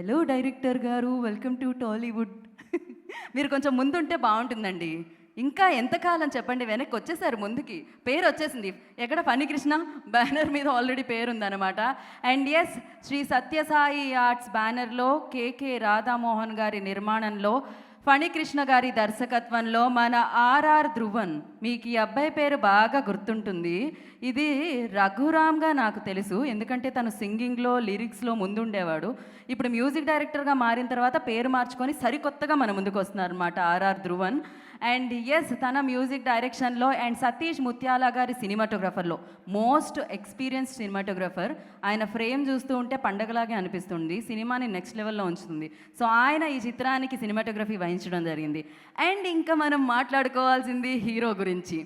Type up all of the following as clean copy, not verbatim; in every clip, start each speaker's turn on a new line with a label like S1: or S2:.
S1: Hello director గారు, welcome to Tollywood. మీరు కొంచెం ముందుంటే బాగుంటుందండి. ఇంకా ఎంతకాలం చెప్పండి, వెనక్కి వచ్చేసారు ముందుకి. పేరు వచ్చేసింది. ఎక్కడ ఫణికృష్ణ బ్యానర్ మీద ఆల్రెడీ పేరు ఉందన్నమాట. And yes, Shri Sathya Sai arts బ్యానర్లో కేకే రాధామోహన్ గారి నిర్మాణంలో ఫణికృష్ణ గారి దర్శకత్వంలో మన ఆర్ఆర్ ధ్రువన్. మీకు ఈ అబ్బాయి పేరు బాగా గుర్తుంటుంది. ఇది రఘురామ్గా నాకు తెలుసు, ఎందుకంటే తను సింగింగ్లో లిరిక్స్లో ముందుండేవాడు. ఇప్పుడు మ్యూజిక్ డైరెక్టర్గా మారిన తర్వాత పేరు మార్చుకొని సరికొత్తగా మన ముందుకు వస్తున్నారు అనమాట ఆర్ఆర్ ధ్రువన్. అండ్ ఎస్, తన మ్యూజిక్ డైరెక్షన్లో అండ్ సతీష్ ముత్యాల గారి సినిమాటోగ్రఫర్లో మోస్ట్ ఎక్స్పీరియన్స్డ్ సినిమాటోగ్రఫర్. ఆయన ఫ్రేమ్ చూస్తూ ఉంటే పండగలాగే అనిపిస్తుంది, సినిమాని నెక్స్ట్ లెవెల్లో ఉంచుతుంది. సో ఆయన ఈ చిత్రానికి సినిమాటోగ్రఫీ వహించడం జరిగింది. అండ్ ఇంకా మనం మాట్లాడుకోవాల్సింది హీరో గురించి.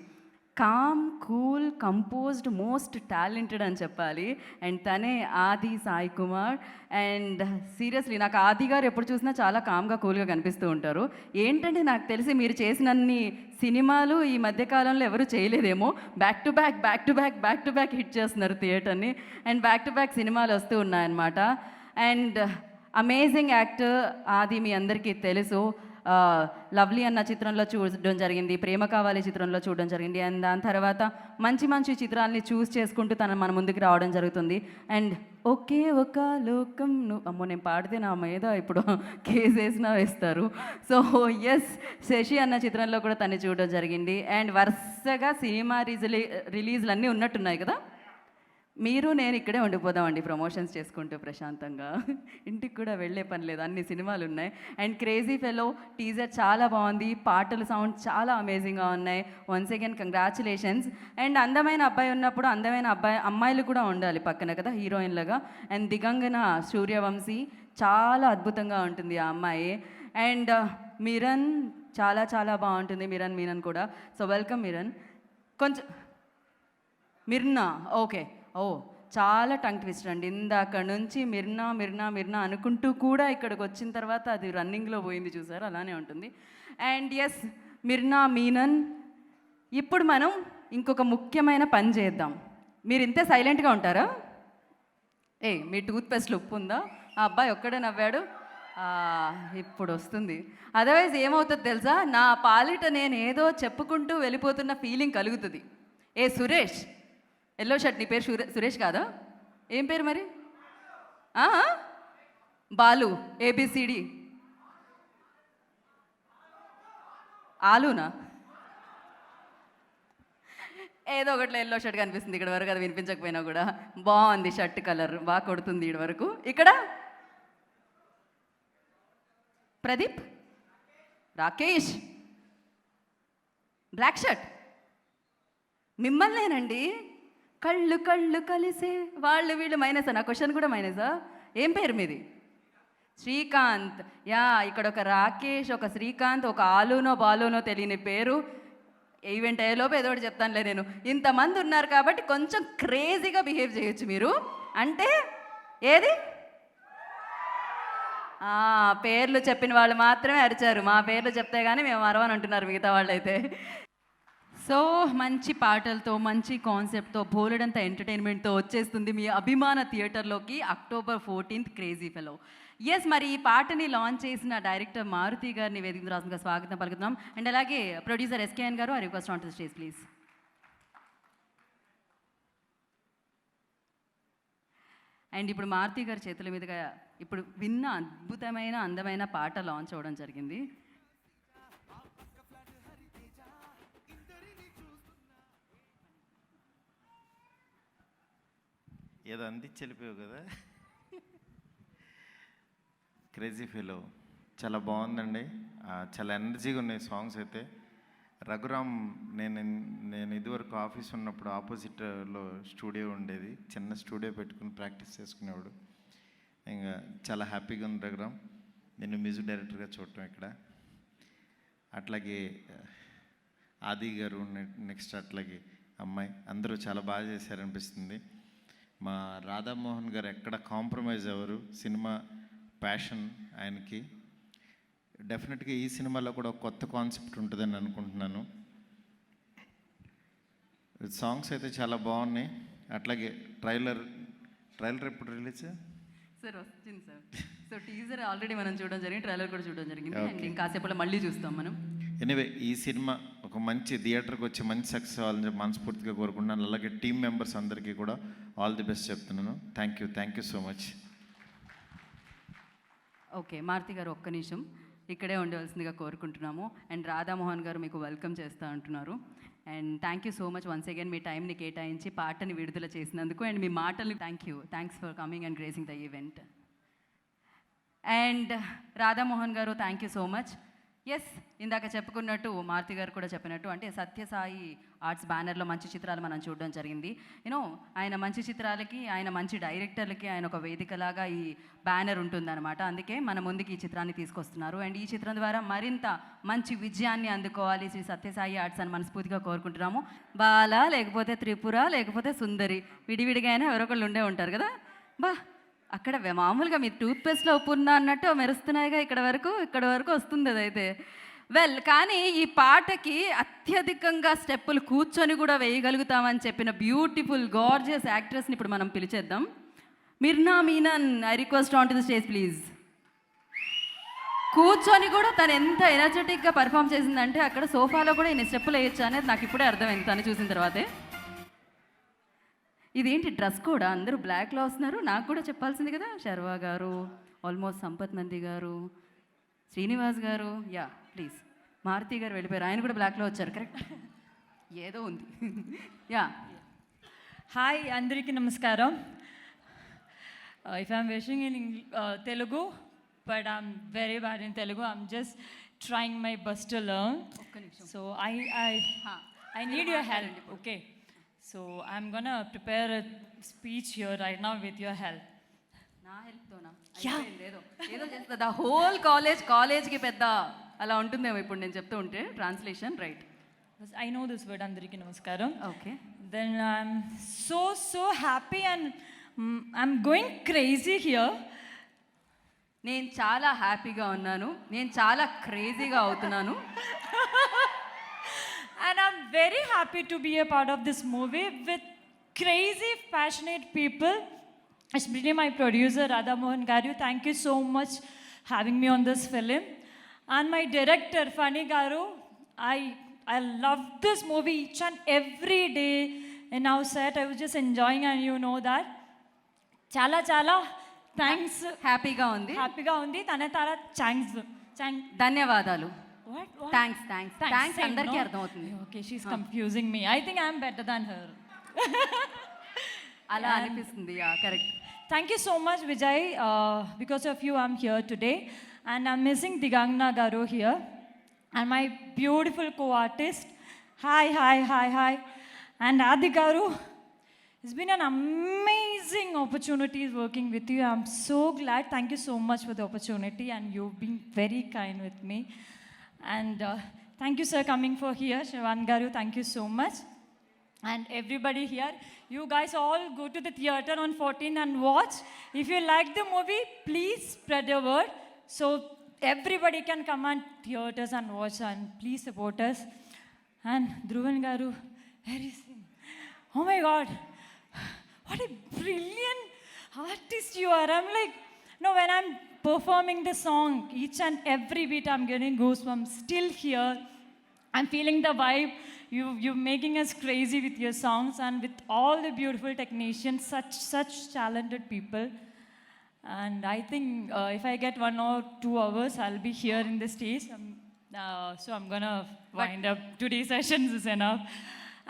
S1: Calm, cool, composed, most talented అని చెప్పాలి. అండ్ తనే ఆది సాయి కుమార్. అండ్ సీరియస్లీ నాకు ఆది గారు ఎప్పుడు చూసినా చాలా కామ్గా కూల్గా కనిపిస్తూ ఉంటారు. ఏంటంటే నాకు తెలిసి మీరు చేసినన్ని సినిమాలు ఈ మధ్యకాలంలో ఎవరు చేయలేదేమో. బ్యాక్ టు బ్యాక్ హిట్ చేస్తున్నారు థియేటర్ని. అండ్ బ్యాక్ టు బ్యాక్ సినిమాలు వస్తూ ఉన్నాయన్నమాట. అండ్ అమేజింగ్ యాక్టర్ ఆది, మీ అందరికీ తెలుసు. లవ్లీ అన్న చిత్రంలో చూడడం జరిగింది, ప్రేమ కావాలి చిత్రంలో చూడడం జరిగింది. అండ్ దాని తర్వాత మంచి మంచి చిత్రాలని చూస్ చేసుకుంటూ తను మన ముందుకు రావడం జరుగుతుంది. అండ్ ఒకే ఒక లోకం అమ్మో, నేను పాడితే నా మీద ఇప్పుడు కేసు వేసినా వేస్తారు. సో ఎస్, శశి అన్న చిత్రంలో కూడా తను చూడడం జరిగింది. అండ్ వరుసగా సినిమా రిలీజ్లు అన్నీ ఉన్నట్టున్నాయి కదా. మీరు నేను ఇక్కడే ఉండిపోదామండి ప్రమోషన్స్ చేసుకుంటూ ప్రశాంతంగా. ఇంటికి కూడా వెళ్ళే పని లేదు, అన్ని సినిమాలు ఉన్నాయి. అండ్ క్రేజీ ఫెలో టీజర్ చాలా బాగుంది, పాటలు సౌండ్ చాలా అమేజింగ్గా ఉన్నాయి. Once again congratulations. అండ్ అందమైన అబ్బాయి ఉన్నప్పుడు అందమైన అమ్మాయిలు కూడా ఉండాలి పక్కన కదా హీరోయిన్లుగా. అండ్ దిగంగన సూర్యవంశీ చాలా అద్భుతంగా ఉంటుంది ఆ అమ్మాయి. అండ్ మిరన్ చాలా చాలా బాగుంటుంది, మీనన్ కూడా. So welcome Mirna. కొంచెం మిర్నా, ఓకే. చాలా టంగ్ ట్విస్టర్ అండి. ఇందాక నుంచి మిర్నా అనుకుంటూ కూడా ఇక్కడికి వచ్చిన తర్వాత అది రన్నింగ్లో పోయింది, చూసారు, అలానే ఉంటుంది. And S, Menon. ఇప్పుడు మనం ఇంకొక ముఖ్యమైన పని చేద్దాం. మీరు ఇంతే సైలెంట్గా ఉంటారా? మీ టూత్పేస్ట్లో ఉప్పు ఉందా? ఆ అబ్బాయి ఒక్కడే నవ్వాడు. ఇప్పుడు వస్తుంది. అదర్వైజ్ ఏమవుతుంది తెలుసా, నా పాలిట నేను ఏదో చెప్పుకుంటూ వెళ్ళిపోతున్న ఫీలింగ్ కలుగుతుంది. సురేష్, ఎల్లో షర్ట్, నీ పేరు సురేష్ కాదా? ఏం పేరు మరి? బాలు, ఏబిసిడి ఆలునా? ఏదో ఒకటి ఎల్లో షర్ట్ కనిపిస్తుంది ఇక్కడ వరకు, అది వినిపించకపోయినా కూడా. బాగుంది షర్ట్ కలర్, బాగా కొడుతుంది ఇక్కడ వరకు. ఇక్కడ ప్రదీప్, రాకేష్, బ్లాక్ షర్ట్. మిమ్మల్నేనండి. కళ్ళు కలిసే వాళ్ళు వీళ్ళు మైనసా? నా క్వశ్చన్ కూడా మైనసా? ఏం పేరు మీది? శ్రీకాంత్. యా, ఇక్కడ ఒక రాకేష్, ఒక శ్రీకాంత్, ఒక ఆలూనో బాలూనో తెలియని పేరు. ఈవెంట్ అయ్యేలోపు ఏదో ఒకటి చెప్తానులే నేను. ఇంతమంది ఉన్నారు కాబట్టి కొంచెం క్రేజీగా బిహేవ్ చేయొచ్చు మీరు. అంటే ఏది? పేర్లు చెప్పిన వాళ్ళు మాత్రమే అరిచారు, మా పేర్లు చెప్తే కానీ మేము అరవని అంటున్నారు మిగతా వాళ్ళు అయితే. సో మంచి పాటలతో, మంచి కాన్సెప్ట్తో, బోలెడంత ఎంటర్టైన్మెంట్తో వచ్చేస్తుంది మీ అభిమాన థియేటర్లోకి October 14th crazy fellow. Yes, మరి ఈ పాటని లాంచ్ చేసిన డైరెక్టర్ మారుతి గారిని వేదిక రాసుగా స్వాగతం పలుకుతున్నాం. అండ్ అలాగే ప్రొడ్యూసర్ SKN గారు, I request on to the stage please. And ఇప్పుడు మారుతి గారి చేతుల మీదుగా ఇప్పుడు విన్న అద్భుతమైన అందమైన పాట లాంచ్ అవ్వడం జరిగింది.
S2: ఏదో అందించి వెళ్ళిపోయావు కదా. క్రేజీ ఫెలో చాలా బాగుందండి, చాలా ఎనర్జీగా ఉన్నాయి సాంగ్స్ అయితే. రఘురామ్, నేను ఇదివరకు ఆఫీస్ ఉన్నప్పుడు ఆపోజిట్లో స్టూడియో ఉండేది, చిన్న స్టూడియో పెట్టుకుని ప్రాక్టీస్ చేసుకునేవాడు. ఇంకా చాలా హ్యాపీగా ఉంది రఘురామ్ నేను మ్యూజిక్ డైరెక్టర్గా చూడటం ఇక్కడ. అట్లాగే ఆది గారు, నెక్స్ట్ అట్లాగే అమ్మాయి, అందరూ చాలా బాగా చేశారనిపిస్తుంది. మా రాధామోహన్ గారు ఎక్కడ కాంప్రమైజ్ అవ్వరు, సినిమా ప్యాషన్ ఆయనకి. డెఫినెట్గా ఈ సినిమాలో కూడా ఒక కొత్త కాన్సెప్ట్ ఉంటుందని అనుకుంటున్నాను. సాంగ్స్ అయితే చాలా బాగున్నాయి. అట్లాగే ట్రైలర్ ఎప్పుడు రిలీజ్?
S1: సార్ వచ్చింది సార్. సో టీజర్ ఆల్రెడీ మనం చూడడం జరిగింది, ట్రైలర్ కూడా చూడడం జరిగింది, అండ్ ఇంకాసేపులో మళ్ళీ చూస్తాం మనం.
S2: ఎనీవే ఈ సినిమా ఒక మంచి థియేటర్కి వచ్చి మంచి సక్సెస్ అవ్వాలని చెప్పి మనస్ఫూర్తిగా కోరుకుంటున్నాను. అలాగే టీమ్ మెంబర్స్ అందరికీ కూడా ఆల్ ది బెస్ట్ చెప్తున్నాను. Thank you so much.
S1: Okay, Maruthi garu ఒక్క నిమిషం ఇక్కడే ఉండవలసిందిగా కోరుకుంటున్నాము. అండ్ రాధామోహన్ గారు మీకు వెల్కమ్ చేస్తూ అంటున్నారు. And thank you so much once again మీ టైంని కేటాయించి పాటని విడుదల చేసినందుకు అండ్ మీ మాటల్ని thanks for coming and gracing the event. And Radhamohan garu thank you so much. Yes, ఇందాక చెప్పుకున్నట్టు మారుతి గారు కూడా చెప్పినట్టు అంటే సత్యసాయి ఆర్ట్స్ బ్యానర్లో మంచి చిత్రాలు మనం చూడడం జరిగింది. యూనో ఆయన మంచి చిత్రాలకి, ఆయన మంచి డైరెక్టర్లకి ఆయన ఒక వేదికలాగా ఈ బ్యానర్ ఉంటుందన్నమాట. అందుకే మన ముందుకి ఈ చిత్రాన్ని తీసుకొస్తున్నారు. అండ్ ఈ చిత్రం ద్వారా మరింత మంచి విజయాన్ని అందుకోవాలి శ్రీ సత్యసాయి ఆర్ట్స్ అని మనస్ఫూర్తిగా కోరుకుంటున్నాము. బాల లేకపోతే త్రిపుర లేకపోతే సుందరి విడివిడిగా అయినా ఎవరొకళ్ళు ఉండే ఉంటారు కదా. అక్కడ మామూలుగా మీరు టూత్పేస్ట్లో ఉప్పు ఉందా అన్నట్టు మెరుస్తున్నాయిగా ఇక్కడ వరకు వస్తుంది అదైతే. వెల్, కానీ ఈ పాటకి అత్యధికంగా స్టెప్పులు కూర్చొని కూడా వేయగలుగుతామని చెప్పిన బ్యూటిఫుల్ గార్జియస్ యాక్ట్రెస్ని ఇప్పుడు మనం పిలిచేద్దాం. Mirna Menon, I request on to the stage please. కూర్చొని కూడా తను ఎంత ఎనర్జెటిక్గా పర్ఫామ్ చేసిందంటే అక్కడ సోఫాలో కూడా ఇన్ని స్టెప్పులు వేయొచ్చు అనేది నాకు ఇప్పుడే అర్థమైంది తను చూసిన తర్వాతే. ఇదేంటి డ్రెస్ కూడా అందరూ బ్లాక్లో వస్తున్నారు, నాకు కూడా చెప్పాల్సింది కదా. శర్వా గారు, ఆల్మోస్ట్ సంపత్ నంది గారు, శ్రీనివాస్ గారు, యా ప్లీజ్. మారుతి గారు వెళ్ళిపోయారు, ఆయన కూడా బ్లాక్లో వచ్చారు, కరెక్ట్. ఏదో ఉంది. యా
S3: హాయ్, అందరికీ నమస్కారం. If I'm wishing in Telugu but I'm very bad in Telugu. I'm just trying my best to learn. So I need your help. Okay, so I'm gonna prepare a speech here right now with your help.
S1: నా హెల్ప్తోనా? ఏదో చేస్తుంది whole కాలేజ్కి పెద్ద అలా ఉంటుందేమో ఇప్పుడు నేను చెప్తూ ఉంటే translation, right?
S3: I know this word, Andariki Namaskaram.
S1: Okay.
S3: Then I'm so happy and I'm going crazy here.
S1: నేను చాలా హ్యాపీగా ఉన్నాను, నేను చాలా క్రేజీగా అవుతున్నాను.
S3: And I'm very happy to be a part of this movie with crazy, passionate people, especially my producer, Radha Mohan Garu. Thank you so much having me on this film. And my director, Fani Garu, I love this movie each and every day. In our set, I was just enjoying, and you know that. Chala thanks.
S1: హ్యాపీగా ఉంది.
S3: Tana thanks.
S1: ధన్యవాదాలు.
S3: What?
S1: Thanks అందరికీ అర్థమవుతుంది.
S3: Okay, she's confusing me. I think I'm better than her.
S1: అలా అనిపిస్తుంది, yeah correct.
S3: Thank you so much, Vijay. Because of you, I'm here today. And I'm missing Digangna Garu here. And my beautiful co-artist. Hi. And Adi Garu. It's been an amazing opportunity working with you. I'm so glad. Thank you so much for the opportunity. And you've been very kind with me. And thank you, sir, coming for here. Shravan Garu, thank you so much. And everybody here, you guys all go to the theater on 14 and watch. If you like the movie, please spread the word so everybody can come on theaters and watch, and please support us. And Dhruvan Garu, where is he? Oh my God, what a brilliant artist you are. I'm like, no, when I'm performing the song, each and every beat I'm getting goosebumps. Still here, I'm feeling the vibe. You're making us crazy with your songs and with all the beautiful technicians, such talented people. And I think if I get 1 or 2 hours, I'll be here in the stage. So I'm gonna wind up. Today's sessions is enough.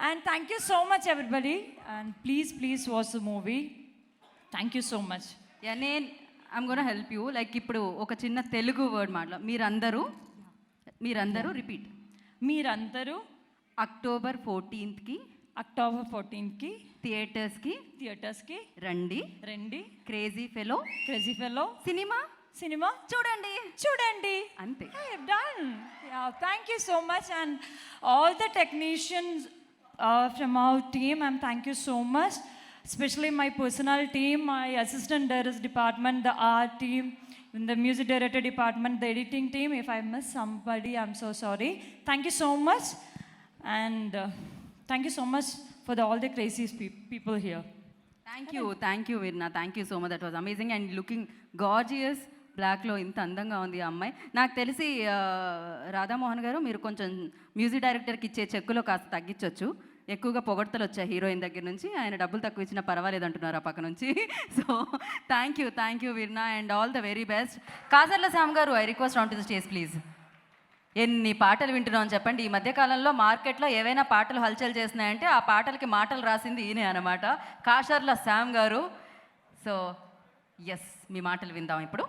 S3: And thank you so much, everybody. And please watch the movie. Thank you so much.
S1: Yeah, I'm gonna help you. Like ఇప్పుడు ఒక చిన్న Telugu word మీరందరూ repeat.
S3: మీరందరూ
S1: October 14th
S3: October 14th
S1: థియేటర్స్కి రండి. Crazy fellow cinema చూడండి అంతే.
S3: Done. Yeah, thank you so much. And all the technicians from our team, and thank you so much. Especially my personal team, my assistant director department, the art team, in the music director department, the editing team. If I miss somebody, I'm so sorry. Thank you so much. And thank you so much for all the crazy people here.
S1: Thank you, Virna. Thank you so much. That was amazing and looking gorgeous. బ్లాక్లో ఇంత అందంగా ఉంది ఆ అమ్మాయి. నాకు తెలిసి రాధామోహన్ గారు మీరు కొంచెం మ్యూజిక్ డైరెక్టర్కి ఇచ్చే చెక్కులో కాస్త తగ్గించవచ్చు. ఎక్కువగా పొగడ్తలు వచ్చాయి హీరోయిన్ దగ్గర నుంచి. ఆయన డబ్బులు తక్కువ ఇచ్చినా పర్వాలేదు అంటున్నారు ఆ పక్క నుంచి. So thank you Mirna and all the very best. Kasarla Shyam garu, I request on to the stage please. ఎన్ని పాటలు వింటున్నాం అని చెప్పండి. ఈ మధ్యకాలంలో మార్కెట్లో ఏవైనా పాటలు హల్చల్ చేస్తున్నాయంటే ఆ పాటలకి మాటలు రాసింది ఈయనే అనమాట, కాసర్ల శ్యామ్ గారు. సో ఎస్, మీ మాటలు విందాం ఇప్పుడు.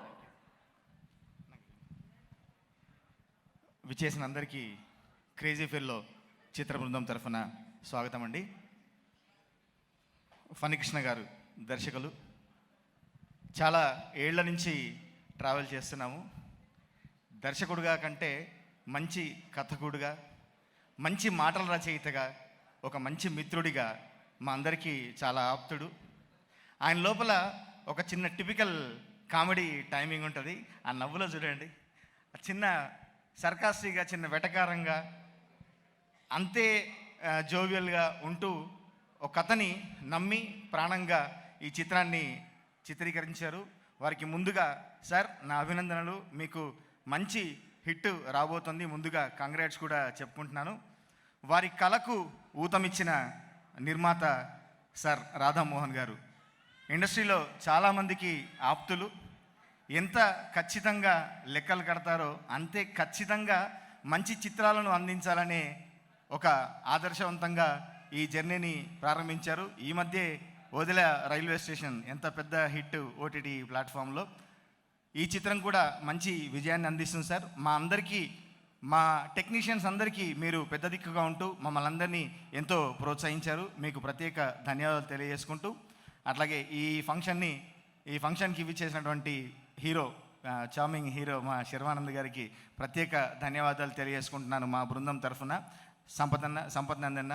S4: విచ్చేసిన అందరికీ క్రేజీ ఫెల్లో చిత్ర బృందం తరఫున స్వాగతం అండి. ఫణికృష్ణ గారు దర్శకులు. చాలా ఏళ్ల నుంచి ట్రావెల్ చేస్తున్నాము. దర్శకుడుగా కంటే మంచి కథకుడుగా, మంచి మాటల రచయితగా, ఒక మంచి మిత్రుడిగా మా అందరికీ చాలా ఆప్తుడు. ఆయన లోపల ఒక చిన్న టిపికల్ కామెడీ టైమింగ్ ఉంటుంది. ఆ నవ్వులో చూడండి, చిన్న సర్కాస్టిక్గా, చిన్న వెటకారంగా, అంతే జోవియల్గా ఉంటూ ఒక కథని నమ్మి ప్రాణంగా ఈ చిత్రాన్ని చిత్రీకరించారు. వారికి ముందుగా సార్ నా అభినందనలు. మీకు మంచి హిట్ రాబోతుంది. ముందుగా కంగ్రాట్స్ కూడా చెప్పుకుంటున్నాను. వారి కళకు ఊతమిచ్చిన నిర్మాత సార్ రాధామోహన్ గారు. ఇండస్ట్రీలో చాలామందికి ఆప్తులు. ఎంత ఖచ్చితంగా లెక్కలు కడతారో అంతే ఖచ్చితంగా మంచి చిత్రాలను అందించాలనే ఒక ఆదర్శవంతంగా ఈ జర్నీని ప్రారంభించారు. ఈ మధ్య వదిల రైల్వే స్టేషన్ ఎంత పెద్ద హిట్ ఓటీటీ ప్లాట్ఫామ్లో. ఈ చిత్రం కూడా మంచి విజయాన్ని అందిస్తుంది సార్. మా అందరికీ, మా టెక్నీషియన్స్ అందరికీ మీరు పెద్ద దిక్కుగా ఉంటూ మమ్మల్ని అందరినీ ఎంతో ప్రోత్సహించారు. మీకు ప్రత్యేక ధన్యవాదాలు తెలియజేసుకుంటూ, అట్లాగే ఈ ఫంక్షన్కి ఇచ్చేసినటువంటి హీరో, చార్మింగ్ హీరో మా శర్వానంద్ గారికి ప్రత్యేక ధన్యవాదాలు తెలియజేసుకుంటున్నాను మా బృందం తరఫున. సంపత్ నందన్న,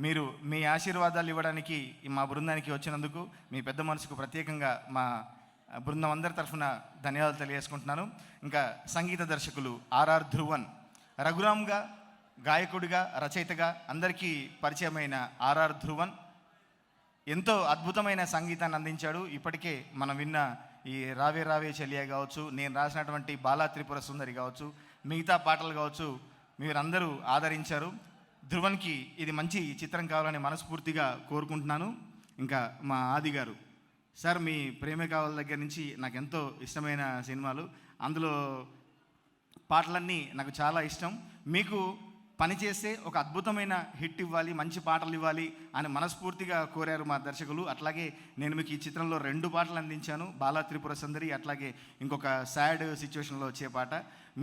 S4: మీరు మీ ఆశీర్వాదాలు ఇవ్వడానికి మా బృందానికి వచ్చినందుకు మీ పెద్ద మనసుకు ప్రత్యేకంగా మా బృందం అందరి తరఫున ధన్యవాదాలు తెలియజేసుకుంటున్నాను. ఇంకా సంగీత దర్శకులు ఆర్ఆర్ ధ్రువన్, రఘురామ్గా గాయకుడిగా, రచయితగా అందరికీ పరిచయమైన ఆర్ఆర్ ధ్రువన్ ఎంతో అద్భుతమైన సంగీతాన్ని అందించాడు. ఇప్పటికే మనం విన్న ఈ రావే రావే చెలియా కావచ్చు, నేను రాసినటువంటి బాలా త్రిపుర సుందరి కావచ్చు, మిగతా పాటలు కావచ్చు, మీరందరూ ఆదరించారు. ధ్రువన్కి ఇది మంచి చిత్రం కావాలని మనస్ఫూర్తిగా కోరుకుంటున్నాను. ఇంకా మా ఆది గారు సార్, మీ ప్రేమే కావాల దగ్గర నుంచి నాకు ఎంతో ఇష్టమైన సినిమాలు, అందులో పాటలన్నీ నాకు చాలా ఇష్టం. మీకు పనిచేస్తే ఒక అద్భుతమైన హిట్ ఇవ్వాలి, మంచి పాటలు ఇవ్వాలి అని మనస్ఫూర్తిగా కోరారు మా దర్శకులు. అట్లాగే నేను మీకు ఈ చిత్రంలో 2 పాటలు అందించాను, బాలా త్రిపుర సుందరి, అట్లాగే ఇంకొక సాడ్ సిచ్యువేషన్లో వచ్చే పాట.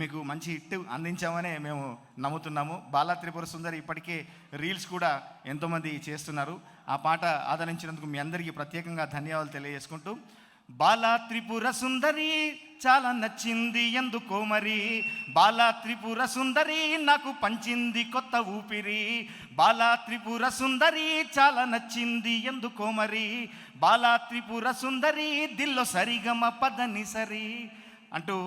S4: మీకు మంచి హిట్ అందించామనే మేము నమ్ముతున్నాము. బాలా త్రిపుర సుందరి ఇప్పటికే రీల్స్ కూడా ఎంతోమంది చేస్తున్నారు. ఆ పాట ఆదరించినందుకు మీ అందరికీ ప్రత్యేకంగా ధన్యవాదాలు తెలియజేసుకుంటూ, బాలా త్రిపుర సుందరి చాలా నచ్చింది ఎందుకో మరి, బాలా త్రిపుర సుందరి నాకు పంచింది కొత్త ఊపిరి, బాలా త్రిపుర సుందరి చాలా నచ్చింది ఎందుకో మరి, బాలా త్రిపుర సుందరి దిల్లో సరిగమ పదని సరి అంటూ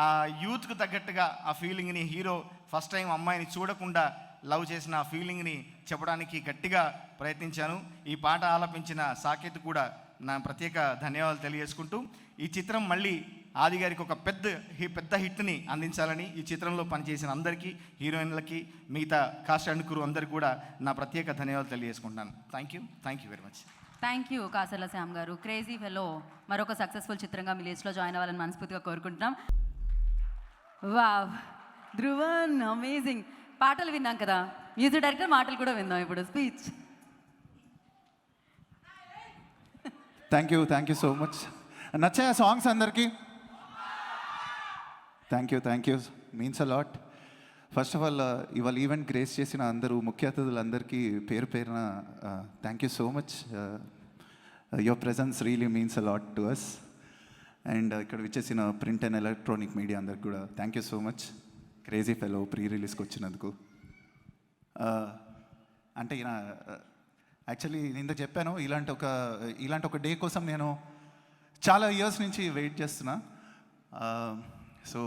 S4: ఆ యూత్కు తగ్గట్టుగా ఆ ఫీలింగ్ని, హీరో ఫస్ట్ టైం అమ్మాయిని చూడకుండా లవ్ చేసిన ఆ ఫీలింగ్ని చెప్పడానికి గట్టిగా ప్రయత్నించాను. ఈ పాట ఆలపించిన సాకేత్ కూడా నా ప్రత్యేక ధన్యవాదాలు తెలియజేసుకుంటూ, ఈ చిత్రం మళ్ళీ ఆది గారికి ఒక పెద్ద హిట్ని అందించాలని ఈ చిత్రంలో పనిచేసిన అందరికీ, హీరోయిన్లకి, మిగతా కాస్ట్ అండ్ క్రూ అందరికీ కూడా నా ప్రత్యేక ధన్యవాదాలు తెలియజేసుకుంటున్నాను. Thank you very much.
S1: Thank you Kasarla Shyam garu. Crazy fellow మరొక సక్సెస్ఫుల్ చిత్రంగా మీ లిస్ట్లో జాయిన్ అవ్వాలని మనస్ఫూర్తిగా కోరుకుంటున్నాం. Wow, Dhruvan amazing. పాటలు విన్నాం కదా, మ్యూజిక్ డైరెక్టర్ మాటలు కూడా విందాం ఇప్పుడు. Speech.
S5: Thank you so much. నచ్చాయా సాంగ్స్ అందరికీ? Thank you means a lot. First of all ఇవాళ ఈవెంట్ గ్రేస్ చేసిన అందరూ ముఖ్య అతిథులందరికీ పేరున thank you so much. Your presence really means a lot to us. And ఇక్కడ విచ్చేసిన ప్రింట్ అండ్ ఎలక్ట్రానిక్ మీడియా అందరికి కూడా thank you so much. Crazy fellow pre రిలీజ్కి వచ్చినందుకు. అంటే యాక్చువల్లీ నేను ఇంత చెప్పాను, ఇలాంటి ఒక డే కోసం నేను చాలా ఇయర్స్ నుంచి వెయిట్ చేస్తున్నా. సో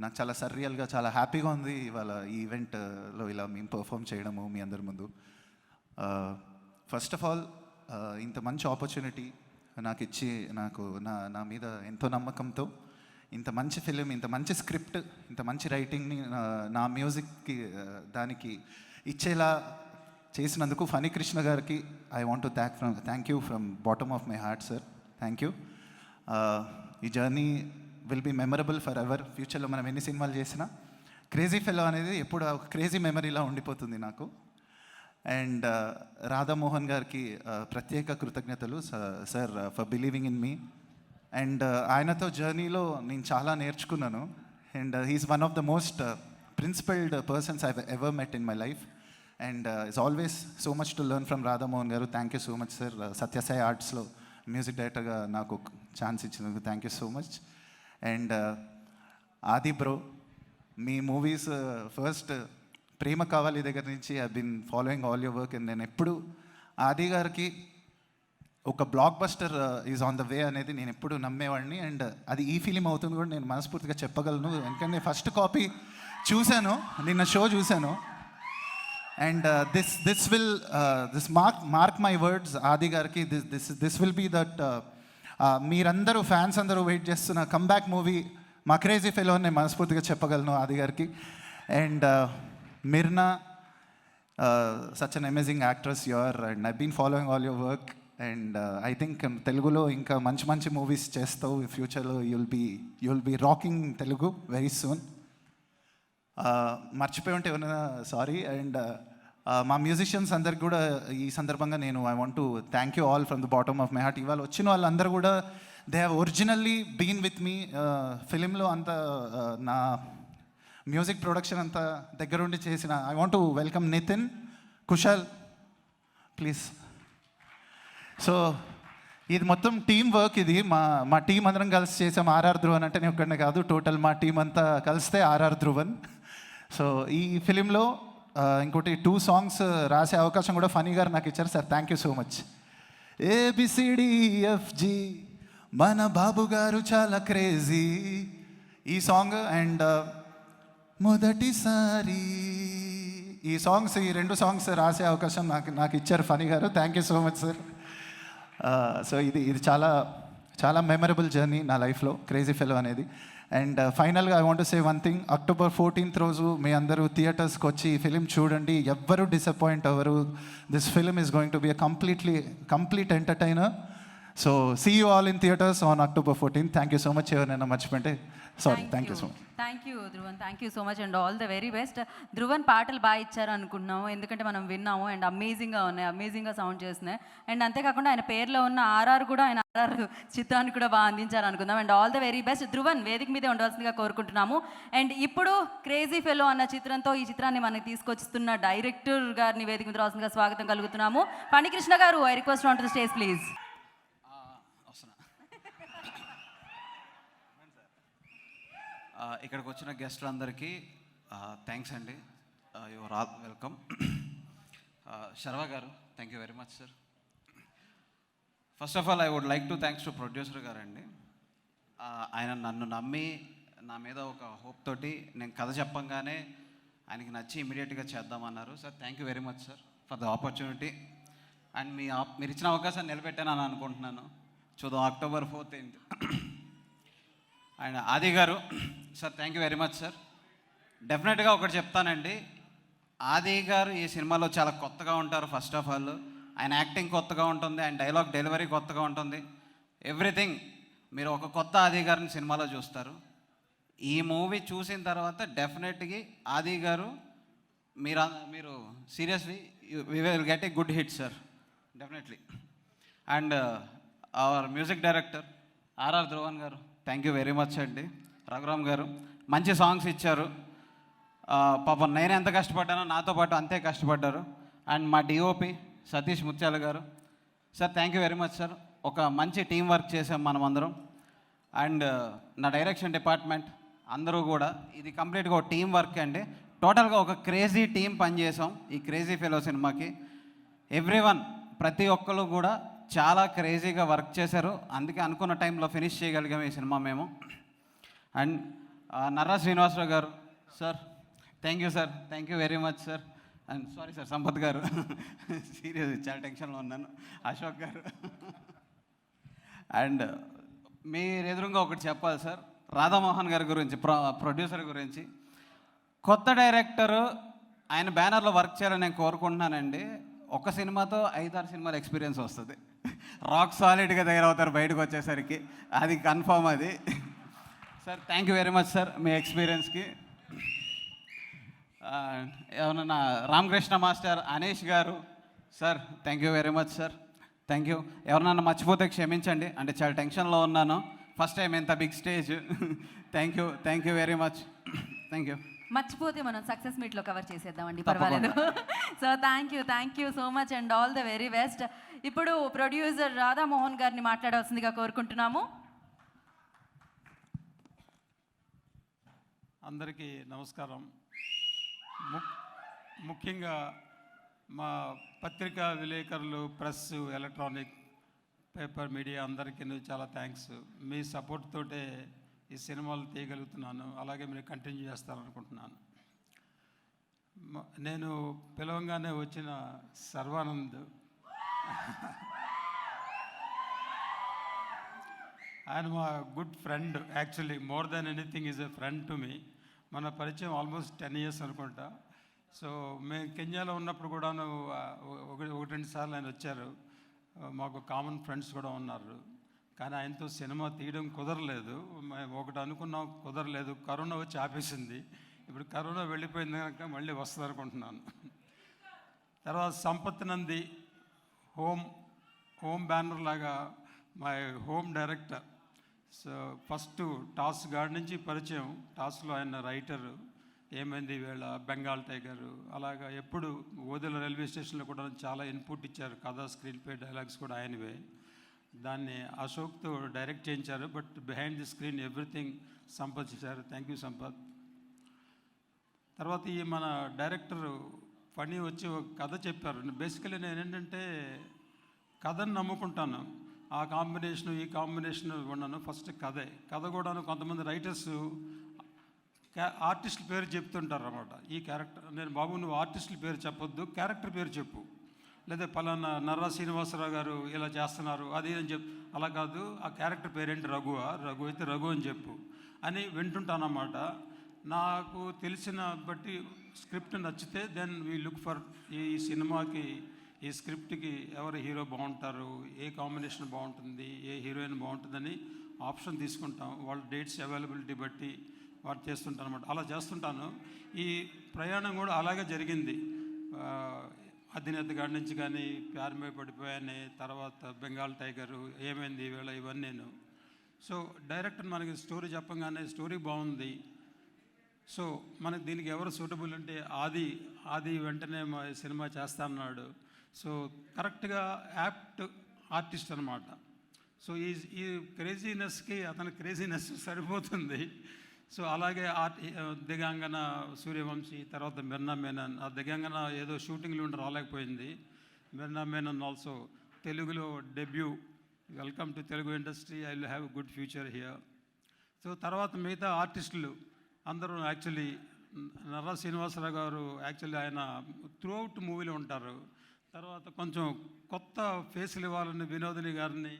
S5: నాకు చాలా సర్రియల్గా, చాలా హ్యాపీగా ఉంది ఇవాళ ఈ ఈవెంట్లో ఇలా మేము పర్ఫామ్ చేయడము మీ అందరి ముందు. ఫస్ట్ ఆఫ్ ఆల్ ఇంత మంచి ఆపర్చునిటీ నాకు ఇచ్చి, నా మీద ఎంతో నమ్మకంతో ఇంత మంచి ఫిలిం, ఇంత మంచి స్క్రిప్ట్, ఇంత మంచి రైటింగ్ని నా మ్యూజిక్కి దానికి ఇచ్చేలా చేసినందుకు ఫణి కృష్ణ గారికి I want to thank you from bottom of my heart sir. Thank you. ఈ journey will be memorable for ever. ఫ్యూచర్లో మనం ఎన్ని సినిమాలు చేసినా క్రేజీ ఫెలో అనేది ఎప్పుడు ఒక క్రేజీ మెమరీలా ఉండిపోతుంది నాకు. అండ్ రాధామోహన్ గారికి ప్రత్యేక కృతజ్ఞతలు sir for believing in me. And ఆయనతో జర్నీలో నేను చాలా నేర్చుకున్నాను. And he's one of the most principled persons I ever met in my life. And it's always so much to learn from Radhamohan garu. Thank you so much sir. Sathyasai ఆర్ట్స్లో music డైరెక్టర్గా నాకు chance ఇచ్చినందుకు thank you so much. And Aadi bro, మీ movies first Prema Kavali దగ్గర నుంచి I been following all your work. And నేను ఎప్పుడు ఆది గారికి ఒక block buster is on the way అనేది నేను ఎప్పుడు నమ్మేవాడిని. అండ్ అది ఈ ఫిలిం అవుతుంది కూడా నేను మనస్ఫూర్తిగా చెప్పగలను. ఎందుకంటే ఫస్ట్ కాపీ చూశాను, నిన్న షో చూశాను. And this mark my words Aadi garu. This will be that మీరందరూ ఫ్యాన్స్ అందరూ వెయిట్ చేస్తున్న కమ్బ్యాక్ మూవీ మా క్రేజీ ఫెలో అని నేను మనస్ఫూర్తిగా చెప్పగలను Aadi garu. And Mirna, such an amazing actress your. And I been following all your work. And I think తెలుగులో ఇంకా మంచి మంచి మూవీస్ చేస్తావు ఫ్యూచర్లో. You'll be rocking Telugu very soon. మర్చిపోయి ఉంటే ఏమన్నా సారీ. అండ్ మా మ్యూజిషియన్స్ అందరికి కూడా ఈ సందర్భంగా నేను I want to thank you all from the bottom of my heart. ఇవాళ వచ్చిన వాళ్ళందరూ కూడా they have originally been with me. ఫిలింలో అంతా నా మ్యూజిక్ ప్రొడక్షన్ అంతా దగ్గరుండి చేసిన. I want to welcome Nithin, Kushal, please. So ఇది మొత్తం టీం వర్క్. ఇది మా టీం అందరం కలిసి చేసాం. ఆర్ఆర్ ధ్రువన్ అంటే నేను ఒక్కడనే కాదు, టోటల్ మా టీం అంతా కలిస్తే ఆర్ఆర్ ధ్రువన్. సో ఈ ఫిలింలో ఇంకోటి 2 songs రాసే అవకాశం కూడా ఫనీ గారు నాకు ఇచ్చారు sir. Thank you so much. ABCDEFG మన బాబు గారు చాలా క్రేజీ ఈ సాంగ్. అండ్ మొదటిసారి ఈ సాంగ్స్, ఈ 2 songs రాసే అవకాశం నాకు ఇచ్చారు ఫనీ గారు. Thank you so much sir. So ఇది చాలా చాలా మెమరబుల్ జర్నీ నా లైఫ్లో క్రేజీ ఫెలో అనేది. అండ్ ఫైనల్గా I want to say one thing. October 14th రోజు మీ అందరూ థియేటర్స్కి వచ్చి ఈ ఫిలిం చూడండి. ఎవ్వరూ డిసప్పాయింట్ అవ్వరు. This film is going to be a complete entertainer. So see you all in theatres on October 14th. Thank you so much. ఎవరైనా మర్చిపోయింటే sorry. Thank you so much.
S1: Thank you Dhruvan, thank you so much and all the very best. Dhruvan పాటలు బాగా ఇచ్చారు అనుకుంటున్నాము, ఎందుకంటే మనం విన్నాము. And అమేజింగ్గా ఉన్నాయి, అమేజింగ్గా సౌండ్ చేస్తున్నాయి. అండ్ అంతేకాకుండా ఆయన పేరులో ఉన్న ఆర్ఆర్ కూడా, ఆయన ఆర్ఆర్ చిత్రాన్ని కూడా బాగా అందించారు అనుకుందాం. And all the very best. Dhruvan వేదిక మీదే ఉండవలసిందిగా కోరుకుంటున్నాము. అండ్ ఇప్పుడు క్రేజీ ఫెలో అన్న చిత్రంతో ఈ చిత్రాన్ని మనకి తీసుకొస్తున్న డైరెక్టర్ గారిని వేదిక మీద రావాల్సిందిగా స్వాగతం కలుగుతున్నాము. Phanikrishna garu, I request on to the stage please.
S6: ఇక్కడికి వచ్చిన గెస్టులందరికీ థ్యాంక్స్ అండి. Your all welcome. Sharwa garu, thank you very much sir. First of all I would like to thanks to producer garu అండి. ఆయన నన్ను నమ్మి నా మీద ఒక హోప్ తోటి నేను కథ చెప్పంగానే ఆయనకి నచ్చి ఇమీడియట్గా చేద్దామన్నారు. Sir thank you very much sir for the opportunity. And మీరు ఇచ్చిన అవకాశాన్ని నిలబెట్టానని అనుకుంటున్నాను. చూద్దాం October 4th. అండ్ ఆది గారు sir, thank you very much sir. డెఫినెట్గా ఒకటి చెప్తానండి, ఆది గారు ఈ సినిమాలో చాలా కొత్తగా ఉంటారు. ఫస్ట్ ఆఫ్ ఆల్ ఆయన యాక్టింగ్ కొత్తగా ఉంటుంది, ఆయన డైలాగ్ డెలివరీ కొత్తగా ఉంటుంది. ఎవ్రీథింగ్ మీరు ఒక కొత్త ఆది గారిని సినిమాలో చూస్తారు. ఈ మూవీ చూసిన తర్వాత డెఫినెట్గా ఆది గారు మీరు seriously we will get a good hit sir, definitely. And our music director RR Dhruvan garu, thank you very much అండి. రఘురామ్ గారు మంచి సాంగ్స్ ఇచ్చారు. పాపం నేను ఎంత కష్టపడ్డానో నాతో పాటు అంతే కష్టపడ్డారు. అండ్ మా డిఓపి సతీష్ ముత్యాల గారు, sir thank you very much sir. ఒక మంచి టీం వర్క్ చేసాం మనం అందరం. అండ్ నా డైరెక్షన్ డిపార్ట్మెంట్ అందరూ కూడా, ఇది కంప్లీట్గా ఒక టీం వర్క్ అండి. టోటల్గా ఒక క్రేజీ టీం పనిచేసాం ఈ క్రేజీ ఫెలో సినిమాకి. ఎవ్రీవన్, ప్రతి ఒక్కరు కూడా చాలా క్రేజీగా వర్క్ చేశారు. అందుకే అనుకున్న టైంలో ఫినిష్ చేయగలిగాం ఈ సినిమా మేము. అండ్ నర్రా శ్రీనివాసరావు గారు, sir thank you sir, thank you very much sir. And sorry sir Sampath గారు, సీరియస్ చాలా టెన్షన్లో ఉన్నాను. అశోక్ గారు. అండ్ మీరు ఎదురుగా ఒకటి చెప్పాలి సార్, రాధామోహన్ గారి గురించి, ప్రొడ్యూసర్ గురించి. కొత్త డైరెక్టరు ఆయన బ్యానర్లో వర్క్ చేయాలని నేను కోరుకుంటున్నానండి. ఒక సినిమాతో 5-6 సినిమాల ఎక్స్పీరియన్స్ వస్తుంది. రాక్ సాలిడ్గా తయారవుతారు బయటకు వచ్చేసరికి, అది కన్ఫర్మ్ అది. Sir thank you very much sir మీ ఎక్స్పీరియన్స్కి. ఏమన్నా Ramakrishna master, Anish garu sir thank you very much sir, thank you. ఎవరినన్నా మర్చిపోతే క్షమించండి, అంటే చాలా టెన్షన్లో ఉన్నాను, ఫస్ట్ టైం ఎంత big stage. Thank you very much, thank you.
S1: మర్చిపోతే మనం సక్సెస్ మీట్లో కవర్ చేసేద్దామండి,
S6: తప్పకుండా.
S1: పర్వాలేదు. So thank you so much and all the very best. ఇప్పుడు ప్రొడ్యూసర్ రాధామోహన్ గారిని మాట్లాడవలసిందిగా కోరుకుంటున్నాము.
S7: అందరికీ నమస్కారం. ముఖ్యంగా మా పత్రికా విలేకరులు, ప్రెస్, ఎలక్ట్రానిక్, పేపర్, మీడియా అందరికీ చాలా థ్యాంక్స్. మీ సపోర్ట్ తోటే ఈ సినిమాలు తీయగలుగుతున్నాను, అలాగే మీరు కంటిన్యూ చేస్తారనుకుంటున్నాను. నేను పిలవంగానే వచ్చిన సర్వానంద్, ఆయన మా good friend, actually more than anything is a friend to me. మన పరిచయం ఆల్మోస్ట్ 10 years అనుకుంటా. సో మేము కెన్యాలో ఉన్నప్పుడు కూడాను 1-2 సార్లు ఆయన వచ్చారు. మాకు కామన్ ఫ్రెండ్స్ కూడా ఉన్నారు. కానీ ఆయనతో సినిమా తీయడం కుదరలేదు. మేము ఒకటి అనుకున్నాం, కుదరలేదు. కరోనా వచ్చి ఆపేసింది. ఇప్పుడు కరోనా వెళ్ళిపోయింది కనుక మళ్ళీ వస్తుంది అనుకుంటున్నాను. తర్వాత సంపత్ నంది హోమ్ బ్యానర్ లాగా మా home director. So first toss guard నుంచి పరిచయం. టాస్లో ఆయన రైటరు, ఏమైంది వేళ, బెంగాల్ టైగరు, అలాగా ఎప్పుడు ఓదెల రైల్వే స్టేషన్లో కూడా చాలా ఇన్పుట్ ఇచ్చారు. కథ, స్క్రీన్ ప్లే, డైలాగ్స్ కూడా ఆయనవే. దాన్ని అశోక్తో డైరెక్ట్ చేయించారు, but behind the screen everything Sampath చేశారు. Thank you Sampath. తర్వాత ఈ మన డైరెక్టర్ ఫనీ వచ్చి ఒక కథ చెప్పారు. బేసికలీ నేను ఏంటంటే కథను నమ్ముకుంటాను. ఆ కాంబినేషను ఈ కాంబినేషన్ ఉన్నాను. ఫస్ట్ కథ కూడాను కొంతమంది రైటర్స్ ఆర్టిస్టుల పేరు చెప్తుంటారు అన్నమాట. ఈ క్యారెక్టర్, నేను బాబు నువ్వు ఆర్టిస్టుల పేరు చెప్పొద్దు, క్యారెక్టర్ పేరు చెప్పు, లేదా పలానా నర్రా శ్రీనివాసరావు గారు ఇలా చేస్తున్నారు అది అని చెప్పు. అలా కాదు, ఆ క్యారెక్టర్ పేరేంటి, రఘు అయితే రఘు అని చెప్పు అని వింటుంటానన్నమాట. నాకు తెలిసిన బట్టి స్క్రిప్ట్ నచ్చితే దెన్ వీ లుక్ ఫర్ ఈ సినిమాకి, ఈ స్క్రిప్ట్కి ఎవరు హీరో బాగుంటారు, ఏ కాంబినేషన్ బాగుంటుంది, ఏ హీరోయిన్ బాగుంటుందని ఆప్షన్ తీసుకుంటాం. వాళ్ళ డేట్స్ అవైలబిలిటీ బట్టి వాడు చేస్తుంటాను అనమాట. అలా చేస్తుంటాను. ఈ ప్రయాణం కూడా అలాగే జరిగింది. అధినేత గాడి నుంచి కానీ, ప్యార్ మే పడిపోయానే, తర్వాత బెంగాల్ టైగరు, ఏమైంది ఈవేళ, ఇవన్నీ నేను. సో డైరెక్టర్ మనకి స్టోరీ చెప్పంగానే స్టోరీ బాగుంది. సో మనకి దీనికి ఎవరు సూటబుల్ అంటే ఆది వెంటనే మా సినిమా చేస్తా అన్నాడు. సో కరెక్ట్గా యాప్ట్ ఆర్టిస్ట్ అనమాట. సో ఈ క్రేజీనెస్కి అతని క్రేజీనెస్ సరిపోతుంది. సో అలాగే దిగాంగన సూర్యవంశీ, తర్వాత మిర్నా మేనన్. ఆ దిగాంగన ఏదో షూటింగ్లో ఉండి రాలేకపోయింది. మిర్నా మేనన్ ఆల్సో తెలుగులో debut. Welcome to Telugu industry, I will have good future here. So తర్వాత మిగతా ఆర్టిస్టులు అందరూ యాక్చువల్లీ నర్రా శ్రీనివాసరావు గారు యాక్చువల్లీ ఆయన త్రూ అవుట్ మూవీలో ఉంటారు. తర్వాత కొంచెం కొత్త ఫేస్లు ఇవ్వాలని వినోదిని గారిని,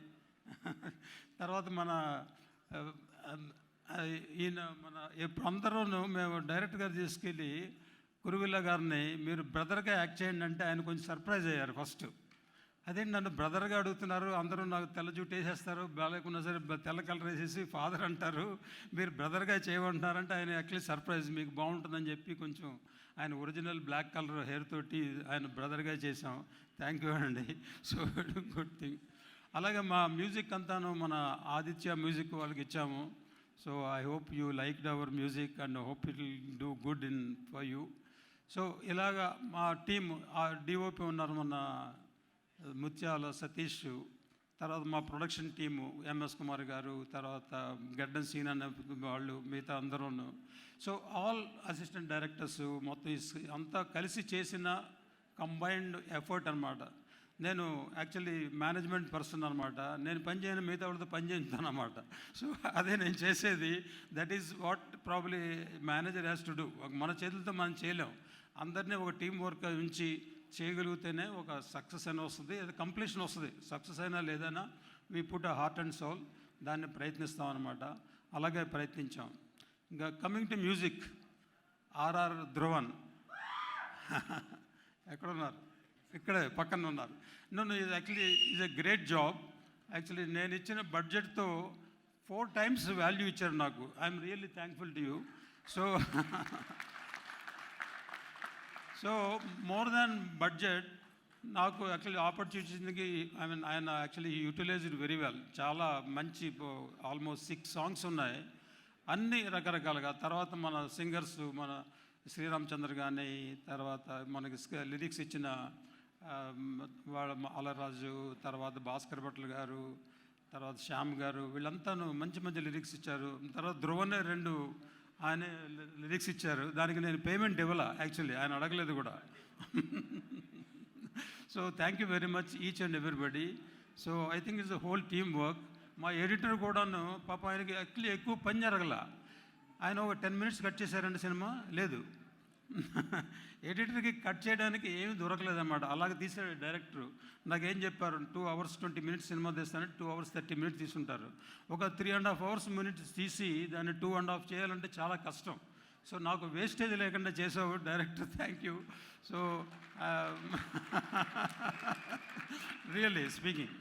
S7: తర్వాత మన ఈయన మన అందరూ మేము డైరెక్ట్ గారు తీసుకెళ్ళి కురువిల్ల గారిని మీరు బ్రదర్గా యాక్ట్ చేయండి అంటే ఆయన కొంచెం సర్ప్రైజ్ అయ్యారు ఫస్ట్. అదేంటి నన్ను బ్రదర్గా అడుగుతున్నారు, అందరూ నాకు తెల్ల జుట్టు వేసేస్తారు, బాగాలేకున్నా సరే తెల్ల కలర్ వేసేసి ఫాదర్ అంటారు, మీరు బ్రదర్గా చేయమంటున్నారంటే ఆయన యాక్చువల్లీ సర్ప్రైజ్, మీకు బాగుంటుందని చెప్పి కొంచెం ఆయన ఒరిజినల్ బ్లాక్ కలర్ హెయిర్ తోటి ఆయన బ్రదర్గా చేసాం. థ్యాంక్ యూ అండి. So good thing. అలాగే మా మ్యూజిక్ అంతాను మన ఆదిత్య మ్యూజిక్ వాళ్ళకి ఇచ్చాము. So I hope you liked hour music and hope it will do good in for you. So ఇలాగా మా టీమ్, ఆ డిఓపి ఉన్నారు మన ముత్యాల సతీష్, తర్వాత మా ప్రొడక్షన్ టీము ఎంఎస్ కుమార్ గారు, తర్వాత గడ్డన్ సీన్ అనే వాళ్ళు, మిగతా అందరూ. సో ఆల్ అసిస్టెంట్ డైరెక్టర్స్ మొత్తం అంతా కలిసి చేసిన కంబైన్డ్ ఎఫర్ట్ అనమాట. నేను యాక్చువల్లీ మేనేజ్మెంట్ పర్సన్ అనమాట. నేను పని చేయను, మిగతా వాళ్ళతో పని చేయించాను అనమాట. సో అదే నేను చేసేది. That is what probably manager has to do. మన చేతులతో మనం చేయలేం. అందరినీ ఒక టీం వర్క్ ఉంచి చేయగలిగితేనే ఒక సక్సెస్ అయినా వస్తుంది, అది కంప్లీషన్ వస్తుంది. సక్సెస్ అయినా లేదైనా we put a heart and soul, దాన్ని ప్రయత్నిస్తాం అనమాట. అలాగే ప్రయత్నించాం. ఇంకా coming to music, RR Dhruvan ఎక్కడున్నారు? ఇక్కడే పక్కన ఉన్నారు. నన్ను ఇది actually is a great job. Actually నేను ఇచ్చిన బడ్జెట్తో 4 times వాల్యూ ఇచ్చారు నాకు. I'm really thankful to you. So more than budget నాకు యాక్చువల్లీ ఆపర్చునిటీకి ఆయన యాక్చువల్లీ యూటిలైజ్డ్ వెరీ వెల్. చాలా మంచి ఆల్మోస్ట్ 6 songs ఉన్నాయి, అన్ని రకరకాలుగా. తర్వాత మన సింగర్స్, మన శ్రీరామచంద్ర కానీ, తర్వాత మనకి లిరిక్స్ ఇచ్చిన వాళ్ళ అలరాజు, తర్వాత భాస్కర్ భట్ల గారు, తర్వాత శ్యామ్ గారు, వీళ్ళంతాను మంచి మంచి లిరిక్స్ ఇచ్చారు. తర్వాత ధ్రువనే 2 ఆయన లిరిక్స్ ఇచ్చారు. దానికి నేను పేమెంట్ ఇవ్వాల, యాక్చువల్లీ ఆయన అడగలేదు కూడా. So thank you very much each and everybody. So I think it's the whole team work. మా ఎడిటర్ కూడాను పాప ఆయనకి యాక్చువల్లీ ఎక్కువ పని జరగల. ఆయన ఒక 10 minutes కట్ చేశారంటే సినిమా లేదు. ఎడిటర్కి కట్ చేయడానికి ఏమీ దొరకలేదన్నమాట. అలాగే తీసాడు డైరెక్టరు. నాకేం చెప్పారు, 2 hours 20 minutes సినిమా తీస్తానంటే 2 hours 30 minutes తీసుంటారు. ఒక 3.5 hours minutes తీసి దాన్ని 2.5 చేయాలంటే చాలా కష్టం. సో నాకు వేస్టేజ్ లేకుండా చేసావు director, thank you. So really speaking,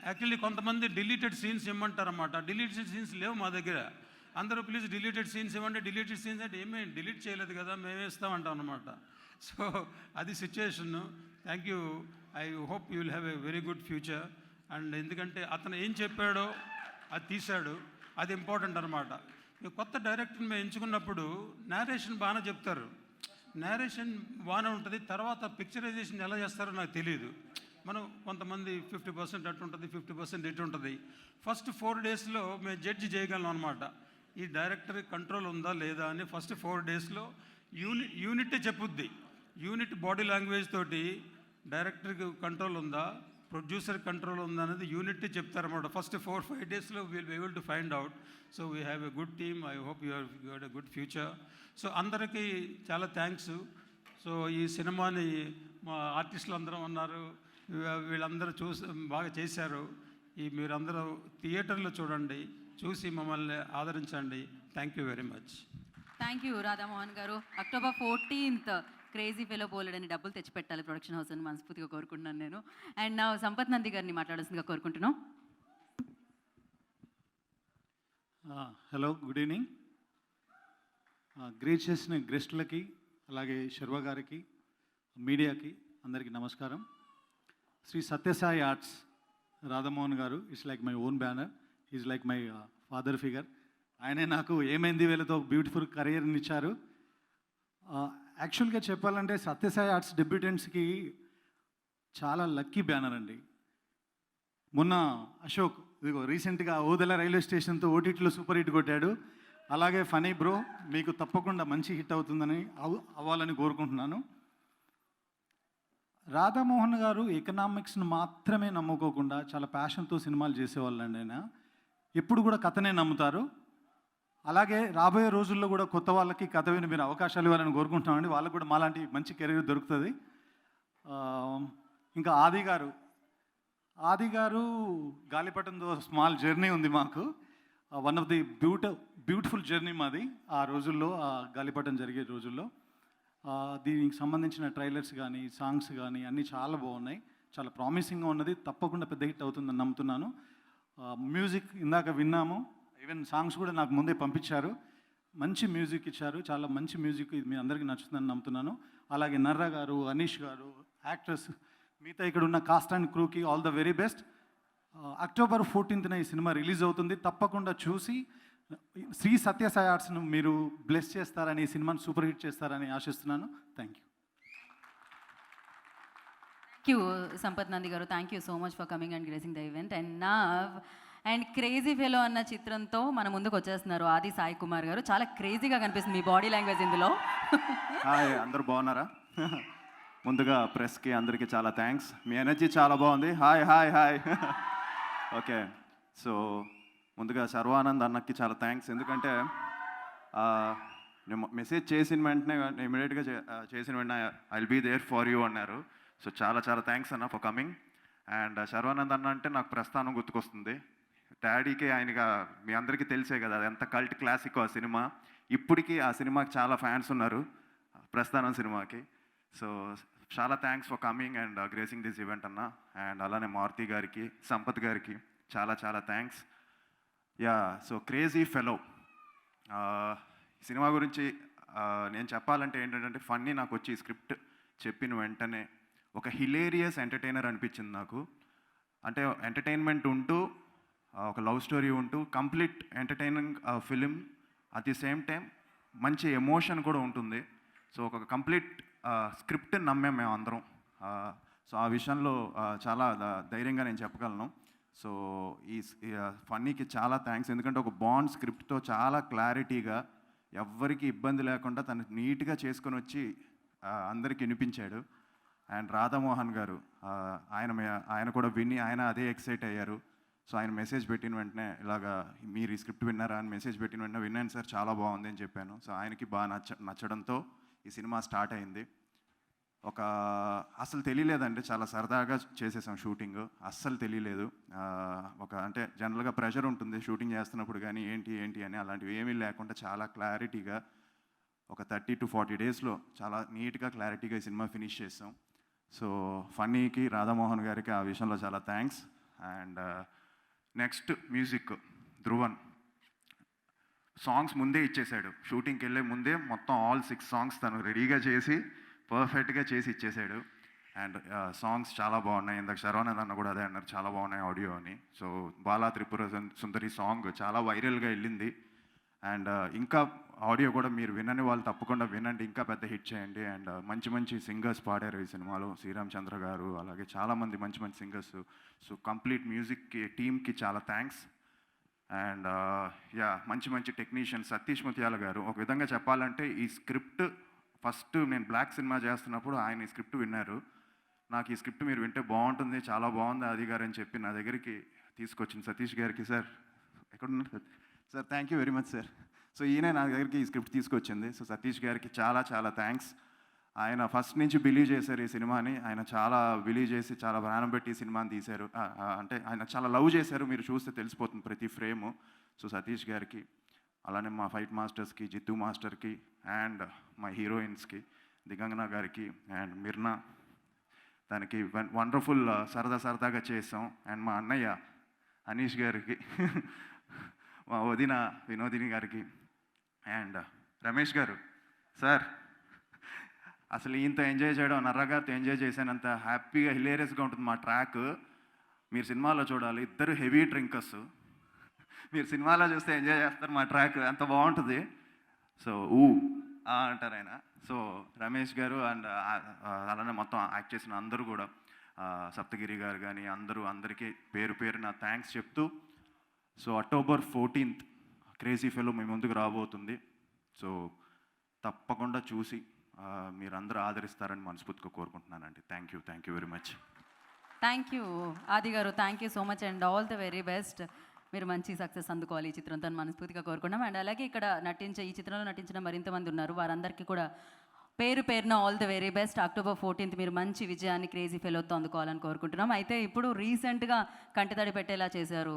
S7: actually కొంతమంది డిలీటెడ్ సీన్స్ ఇమ్మంటారన్నమాట. డిలీటెడ్ సీన్స్ లేవు మా దగ్గర. అందరూ ప్లీజ్ డిలీటెడ్ సీన్స్ ఇవ్వండి. డిలీటెడ్ సీన్స్ అంటే ఏమీ డిలీట్ చేయలేదు కదా, మేమే ఇస్తామంటాం అనమాట. సో అది situation. Thank you. I hope you will have a very good future. And ఎందుకంటే అతను ఏం చెప్పాడో అది తీశాడు, అది ఇంపార్టెంట్ అనమాట. కొత్త డైరెక్టర్ని మేము ఎంచుకున్నప్పుడు నేరేషన్ బాగానే చెప్తారు, నేరేషన్ బాగానే ఉంటుంది. తర్వాత పిక్చరైజేషన్ ఎలా చేస్తారో నాకు తెలియదు. మనం కొంతమంది 50% అటు ఉంటుంది, 50% ఇటు ఉంటుంది. ఫస్ట్ 4 daysలో మేము జడ్జి చేయగలం అనమాట. ఈ డైరెక్టర్ కంట్రోల్ ఉందా లేదా అని ఫస్ట్ 4 daysలో యూనిట్ చెప్పుద్ది. యూనిట్ బాడీ లాంగ్వేజ్ తోటి డైరెక్టర్కి కంట్రోల్ ఉందా, ప్రొడ్యూసర్ కంట్రోల్ ఉందా అనేది యూనిట్ చెప్తారన్నమాట. ఫస్ట్ 4-5 daysలో will be able to find out. So we have a good team. I hope you have a good future. So అందరికీ చాలా థ్యాంక్స్. సో ఈ సినిమాని మా ఆర్టిస్టులు అందరం ఉన్నారు, వీళ్ళందరూ బాగా చేశారు. మీరందరూ థియేటర్లో చూడండి, చూసి మమ్మల్ని ఆదరించండి. Thank you very much.
S1: Thank you Radha Mohan గారు. October 14th క్రేజీ ఫెలో బోలెడని డబ్బులు తెచ్చిపెట్టాలి ప్రొడక్షన్ హౌస్ అని మనస్ఫూర్తిగా కోరుకుంటున్నాను నేను. అండ్ నా సంపత్ నంది గారిని మాట్లాడాల్సిందిగా కోరుకుంటున్నాం.
S8: Hello, good evening. గ్రేట్ చేసిన గెస్టులకి, అలాగే శర్వ గారికి, మీడియాకి అందరికీ నమస్కారం. శ్రీ సత్యసాయి ఆర్ట్స్ రాధామోహన్ గారు it's like my own banner. Is like my father figure. ఆయనే నాకు ఏమైంది వీళ్ళతో బ్యూటిఫుల్ కెరియర్ని ఇచ్చారు. యాక్చువల్గా చెప్పాలంటే సత్యసాయి ఆర్ట్స్ డెబ్యూటెంట్స్కి చాలా లక్కీ బ్యానర్ అండి. మొన్న అశోక్ ఇదిగో రీసెంట్గా ఓదెల రైల్వే స్టేషన్తో ఓటీటీలో సూపర్ హిట్ కొట్టాడు. అలాగే ఫనీ బ్రో, మీకు తప్పకుండా మంచి హిట్ అవుతుందని అవ్వాలని కోరుకుంటున్నాను. రాధామోహన్ గారు ఎకనామిక్స్ను మాత్రమే నమ్ముకోకుండా చాలా ప్యాషన్తో సినిమాలు చేసేవాళ్ళండి. ఆయన ఎప్పుడు కూడా కథనే నమ్ముతారు. అలాగే రాబోయే రోజుల్లో కూడా కొత్త వాళ్ళకి కథ విని మీరు అవకాశాలు ఇవ్వాలని కోరుకుంటున్నామండి. వాళ్ళకు కూడా మాలాంటి మంచి కెరీర్ దొరుకుతుంది. ఇంకా ఆది గారు గాలిపటంతో స్మాల్ జర్నీ ఉంది మాకు. One of the beautiful journey మాది ఆ రోజుల్లో, ఆ గాలిపటం జరిగే రోజుల్లో. దీనికి సంబంధించిన ట్రైలర్స్ కానీ, సాంగ్స్ కానీ అన్నీ చాలా బాగున్నాయి, చాలా ప్రామిసింగ్గా ఉన్నది. తప్పకుండా పెద్ద హిట్ అవుతుందని నమ్ముతున్నాను. మ్యూజిక్ ఇందాక విన్నాము, ఈవెన్ సాంగ్స్ కూడా నాకు ముందే పంపించారు. మంచి మ్యూజిక్ ఇచ్చారు, చాలా మంచి మ్యూజిక్. ఇది మీ అందరికీ నచ్చుతుందని నమ్ముతున్నాను. అలాగే నర్రా గారు, అనీష్ గారు, యాక్టర్స్, మిగతా ఇక్కడ ఉన్న కాస్ట్ అండ్ క్రూకి all the very best. October 14th ఈ సినిమా రిలీజ్ అవుతుంది. తప్పకుండా చూసి శ్రీ సత్యసాయి ఆర్ట్స్ను మీరు బ్లెస్ చేస్తారని, ఈ సినిమాను సూపర్ హిట్ చేస్తారని ఆశిస్తున్నాను. Thank you.
S1: Thank you Sampath Nandi garu. Thank you so much for coming and gracing the event. And crazy fellow అన్న చిత్రంతో మన ముందుకు వచ్చేస్తున్నారు ఆది సాయి కుమార్ గారు. చాలా క్రేజీగా కనిపిస్తుంది మీ బాడీ లాంగ్వేజ్ ఇందులో.
S9: హాయ్, అందరూ బాగున్నారా? ముందుగా ప్రెస్కి అందరికీ చాలా థ్యాంక్స్. మీ ఎనర్జీ చాలా బాగుంది. Hi hi hi. Okay, so ముందుగా శర్వానంద్ అన్నకి చాలా థ్యాంక్స్. ఎందుకంటే నేను మెసేజ్ చేసిన వెంటనే, ఇమీడియట్గా చేసిన వెంటనే I will be there for you అన్నారు. సో చాలా చాలా థ్యాంక్స్ అన్న ఫర్ కమింగ్. అండ్ శర్వానంద్ అన్న అంటే నాకు ప్రస్థానం గుర్తుకొస్తుంది. డాడీకి ఆయనగా మీ అందరికీ తెలిసే కదా అది ఎంత కల్ట్ క్లాసిక్ ఆ సినిమా. ఇప్పటికీ ఆ సినిమాకి చాలా ఫ్యాన్స్ ఉన్నారు, ప్రస్థానం సినిమాకి. సో చాలా thanks for coming and gracing this event అన్న. అండ్ అలానే మారుతి గారికి, సంపత్ గారికి చాలా చాలా thanks. Yeah, so crazy fellow cinema గురించి నేను చెప్పాలంటే ఏంటంటే, ఫన్నీ నాకు వచ్చి స్క్రిప్ట్ చెప్పిన వెంటనే ఒక హిలేరియస్ ఎంటర్టైనర్ అనిపించింది నాకు. అంటే ఎంటర్టైన్మెంట్ ఉంటూ ఒక లవ్ స్టోరీ ఉంటూ complete entertaining film, at the same time మంచి ఎమోషన్ కూడా ఉంటుంది. సో ఒక కంప్లీట్ స్క్రిప్ట్ని నమ్మాం మేము అందరం. సో ఆ విషయంలో చాలా ధైర్యంగా నేను చెప్పగలను. సో ఈ ఫన్నీకి చాలా థ్యాంక్స్, ఎందుకంటే ఒక బాండ్ స్క్రిప్ట్తో చాలా క్లారిటీగా ఎవ్వరికి ఇబ్బంది లేకుండా తను నీట్గా చేసుకొని వచ్చి అందరికీ వినిపించాడు. అండ్ రాధామోహన్ గారు ఆయన కూడా విని ఆయన అదే ఎక్సైట్ అయ్యారు. సో ఆయన మెసేజ్ పెట్టిన వెంటనే ఇలాగా మీరు ఈ స్క్రిప్ట్ విన్నారా అని మెసేజ్ పెట్టిన వెంటనే విన్నాను సార్, చాలా బాగుంది అని చెప్పాను. సో ఆయనకి బాగా నచ్చడంతో ఈ సినిమా స్టార్ట్ అయింది. అసలు తెలియలేదండి, చాలా సరదాగా చేసేసాం షూటింగ్, అస్సలు తెలియలేదు. అంటే జనరల్గా ప్రెషర్ ఉంటుంది షూటింగ్ చేస్తున్నప్పుడు, కానీ ఏంటి అని అలాంటివి ఏమీ లేకుండా చాలా క్లారిటీగా ఒక 30 to 40 డేస్లో చాలా నీట్గా క్లారిటీగా ఈ సినిమా ఫినిష్ చేసాం. సో ఫన్నీకి, రాధామోహన్ గారికి ఆ విషయంలో చాలా thanks. And next music Dhruvan songs ముందే ఇచ్చేశాడు, షూటింగ్కి వెళ్ళే ముందే మొత్తం ఆల్ 6 సాంగ్స్ తను రెడీగా చేసి పర్ఫెక్ట్గా చేసి ఇచ్చేశాడు. అండ్ సాంగ్స్ చాలా బాగున్నాయి. ఇందాక శరవణన్ అన్న కూడా అదే అన్నారు, చాలా బాగున్నాయి ఆడియో అని. సో బాలా త్రిపుర సుందరి సాంగ్ చాలా వైరల్గా వెళ్ళింది. అండ్ ఇంకా ఆడియో కూడా మీరు వినని వాళ్ళు తప్పకుండా వినండి, ఇంకా పెద్ద హిట్ చేయండి. అండ్ మంచి మంచి సింగర్స్ పాడారు ఈ సినిమాలో, శ్రీరామ్ చంద్ర గారు, అలాగే చాలామంది మంచి మంచి సింగర్స్. సో కంప్లీట్ మ్యూజిక్కి టీమ్కి చాలా థ్యాంక్స్. అండ్ యా, మంచి మంచి టెక్నీషియన్ సతీష్ ముత్యాల గారు. ఒక విధంగా చెప్పాలంటే ఈ స్క్రిప్ట్ ఫస్ట్ నేను బ్లాక్ సినిమా చేస్తున్నప్పుడు ఆయన ఈ స్క్రిప్ట్ విన్నారు. నాకు ఈ స్క్రిప్ట్ మీరు వింటే బాగుంటుంది, చాలా బాగుంది అది గారు అని చెప్పి నా దగ్గరికి తీసుకొచ్చింది సతీష్ గారికి. సార్ ఎక్కడున్నారు sir, thank you very much sir. So ఈయన నా దగ్గరికి ఈ స్క్రిప్ట్ తీసుకొచ్చింది. సో సతీష్ గారికి చాలా చాలా థ్యాంక్స్. ఆయన ఫస్ట్ నుంచి బిలీవ్ చేశారు ఈ సినిమాని, ఆయన చాలా బిలీవ్ చేసి చాలా ప్రాణం పెట్టి ఈ సినిమాని తీశారు. అంటే ఆయన చాలా లవ్ చేశారు, మీరు చూస్తే తెలిసిపోతుంది ప్రతి ఫ్రేము. సో సతీష్ గారికి, అలానే మా ఫైట్ మాస్టర్స్కి, జిత్తు మాస్టర్కి, అండ్ మా హీరోయిన్స్కి దిగంగన గారికి అండ్ మిర్నా, దానికి వండర్ఫుల్ సరదాగా చేసాం. అండ్ మా అన్నయ్య అనీష్ గారికి, మా వదిన వినోదిని గారికి, అండ్ రమేష్ గారు. సార్ అసలు ఈయనతో ఎంజాయ్ చేయడం, నర్రా గారితో ఎంజాయ్ చేశానంత హ్యాపీగా హిలేరియస్గా ఉంటుంది మా ట్రాక్. మీరు సినిమాలో చూడాలి, ఇద్దరు హెవీ డ్రింకర్స్. మీరు సినిమాలో చూస్తే ఎంజాయ్ చేస్తారు మా ట్రాక్, అంత బాగుంటుంది. సో అంటారు ఆయన. సో రమేష్ గారు అండ్ అలానే మొత్తం యాక్ట్ చేసిన అందరూ కూడా, సప్తగిరి గారు కానీ అందరికీ పేరు నా థ్యాంక్స్ చెప్తూ, so October 14th crazy fellow మీ ముందుకు రాబోతుంది. సో తప్పకుండా చూసి మీరందరూ ఆదరిస్తారని మనస్ఫూర్తిగా కోరుకుంటున్నానండి. Thank you very much.
S1: Thank you Aadi garu, thank you so much and all the very best. మీరు మంచి సక్సెస్ అందుకోవాలి ఈ చిత్రంతో మనస్ఫూర్తిగా కోరుకున్నాం. అండ్ అలాగే ఇక్కడ ఈ చిత్రంలో నటించిన మరింతమంది ఉన్నారు, వారందరికీ కూడా పేరున all the very best. October 14th మీరు మంచి విజయాన్ని క్రేజీ ఫెలోతో అందుకోవాలని కోరుకుంటున్నాం. అయితే ఇప్పుడు రీసెంట్గా కంటితడి పెట్టేలా చేశారు,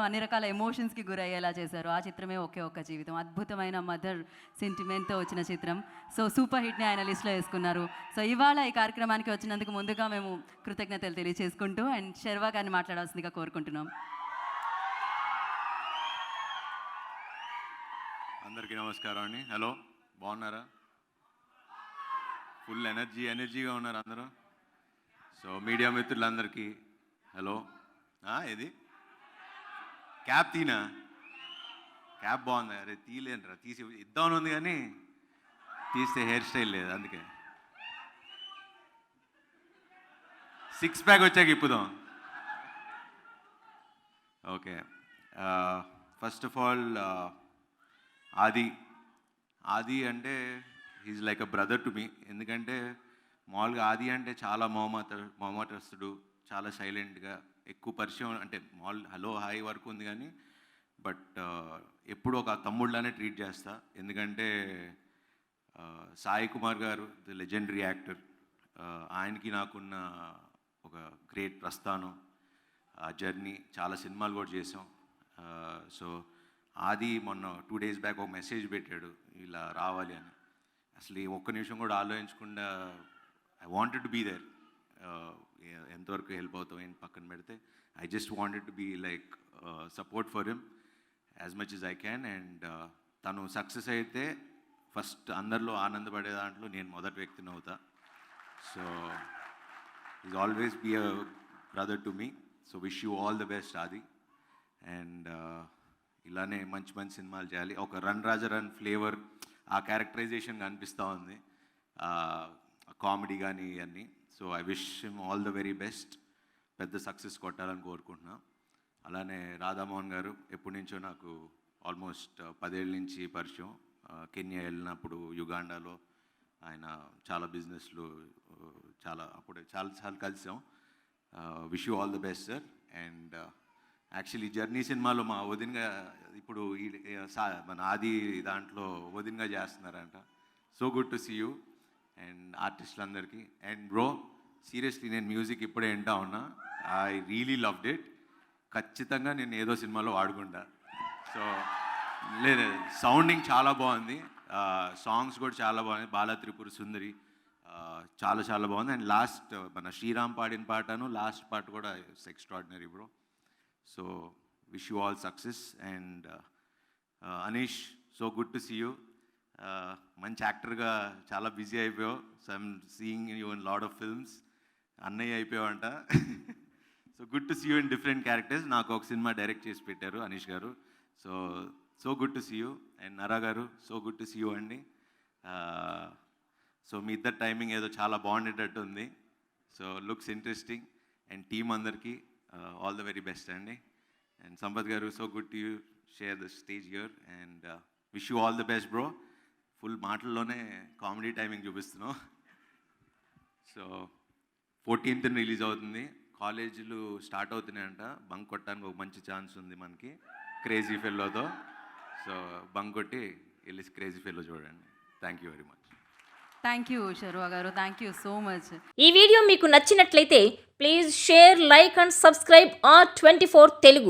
S1: అన్ని రకాల ఎమోషన్స్కి గురయ్యేలా చేశారు. ఆ చిత్రమే ఒక్క జీవితం, అద్భుతమైన మదర్ సెంటిమెంట్తో వచ్చిన చిత్రం. సో సూపర్ హిట్ని ఆయన లిస్ట్లో వేసుకున్నారు. సో ఇవాళ ఈ కార్యక్రమానికి వచ్చినందుకు ముందుగా మేము కృతజ్ఞతలు తెలియజేసుకుంటూ అండ్ శర్వా గారిని మాట్లాడాల్సిందిగా కోరుకుంటున్నాం.
S10: అందరికీ నమస్కారం అండి. హలో, బాగున్నారా? ఫుల్ ఎనర్జీగా ఉన్నారు అందరూ. సో మీడియా మిత్రులందరికీ హలో. ఇది క్యాప్ క్యాప్ బాగుంది. అరే తీయలేనురా, తీసి ఇద్దామని ఉంది కానీ తీస్తే హెయిర్ స్టైల్ లేదు, అందుకే 6 ప్యాక్ వచ్చాక ఇప్పుదాం. Okay, first of all Aadi అంటే is like a brother to me. ఎందుకంటే మామూలుగా ఆది అంటే చాలా మొహమాటస్తుడు, చాలా సైలెంట్గా, ఎక్కువ పరిచయం అంటే హలో హాయ్ వరకు ఉంది కానీ బట్ ఎప్పుడు ఒక తమ్ముళ్ళనే ట్రీట్ చేస్తా. ఎందుకంటే సాయి కుమార్ గారు ది లెజెండరీ యాక్టర్, ఆయనకి నాకున్న ఒక గ్రేట్ ప్రస్థానం, జర్నీ, చాలా సినిమాలు కూడా చేసాం. సో ఆది మొన్న 2 days బ్యాక్ ఒక మెసేజ్ పెట్టాడు ఇలా రావాలి అని. అసలు ఈ ఒక్క నిమిషం కూడా ఆలోచించకుండా I wanted to be there. ఎంతవరకు హెల్ప్ అవుతాం ఏంటి పక్కన పెడితే I just wanted to be like support for him as much as I can. And తను సక్సెస్ అయితే ఫస్ట్ అందరిలో ఆనందపడే దాంట్లో నేను మొదటి వ్యక్తిని అవుతా. So is always be a brother to me. So wish you all the best Aadi. And ఇలానే మంచి మంచి సినిమాలు చేయాలి. ఒక రన్ రాజా రన్ ఫ్లేవర్ ఆ క్యారెక్టరైజేషన్ కనిపిస్తూ ఉంది, కామెడీ కానీ ఇవన్నీ. So I wish him all the very best. పెద్ద సక్సెస్ కొట్టాలని కోరుకుంటున్నా. అలానే రాధామోహన్ గారు ఎప్పటి నుంచో నాకు ఆల్మోస్ట్ 10 ఏళ్ళ నుంచి పరిచయం. కెన్యా వెళ్ళినప్పుడు యుగాండాలో ఆయన చాలా బిజినెస్లు అప్పుడు చాలాసార్లు కలిసాం. Wish you all the best sir. And actually journey సినిమాలో మా వదినగా ఇప్పుడు మన ఆది దాంట్లో వదినగా చేస్తున్నారంట. So good to see you and ఆర్టిస్టులందరికీ. అండ్ బ్రో సీరియస్లీ నేను మ్యూజిక్ ఇప్పుడే వింటా ఉన్నా. I really loved it. ఖచ్చితంగా నేను ఏదో సినిమాలో వాడుకుంటా. సో లేదు, సౌండింగ్ చాలా బాగుంది, సాంగ్స్ కూడా చాలా బాగుంది. బాలా త్రిపుర సుందరి చాలా చాలా బాగుంది. అండ్ లాస్ట్ మన శ్రీరామ్ పాడిన పాటను లాస్ట్ పాట కూడా extraordinary bro. So wish you all success. And Anish, so good to see you. మంచి యాక్టర్గా చాలా బిజీ అయిపోయావు. So I'm seeing you in lot of films. అన్నయ్య అయిపోయావంట. So good to see you in different characters. నాకు ఒక సినిమా డైరెక్ట్ చేసి పెట్టారు Anish garu. So good to see you. And Nara garu, so good to see you అండి. సో మీ ఇద్దరు టైమింగ్ ఏదో చాలా బాగుండేటట్టు ఉంది. So looks interesting. And team అందరికీ ఆల్ ద వెరీ బెస్ట్ అండి. And Sampath garu, so good to you share the stage here. And wish you all the best bro. Full మాటల్లోనే comedy timing చూపిస్తున్నావు. సో 14th రిలీజ్ అవుతుంది. కాలేజీలు start అవుతున్నాయంట. Bunk కొట్టడానికి ఒక మంచి chance ఉంది మనకి క్రేజీ ఫెల్లోతో. సో బంక్ కొట్టి వెళ్ళి క్రేజీ ఫెల్లో చూడండి. Thank you very much.
S1: Thank you Sharwa garu, thank you so much.
S11: ఈ వీడియో మీకు నచ్చినట్లయితే please share, like and subscribe R24 Telugu.